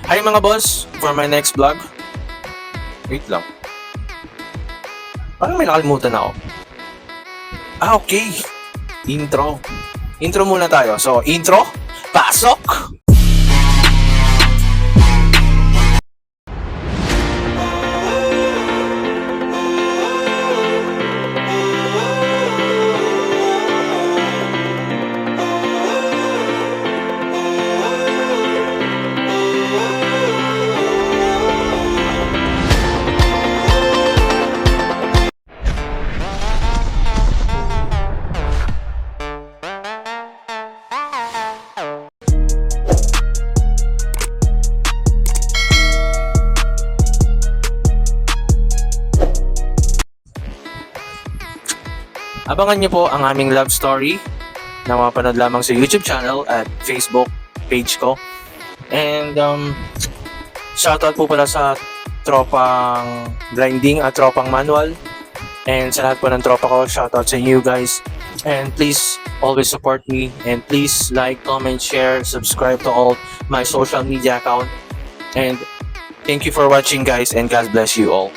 Hi mga boss, for my next vlog. Wait lang. Parang may nakalimutan ako. Okay. Intro. Intro muna tayo. So, intro. Pasok! Abangan niyo po ang aming love story na mapanood lamang sa YouTube channel at Facebook page ko. And shoutout po pala sa tropang grinding at tropang manual. And sa lahat po ng tropa ko, shoutout sa you guys. And please always support me. And please like, comment, share, subscribe to all my social media account. And thank you for watching guys, and God bless you all.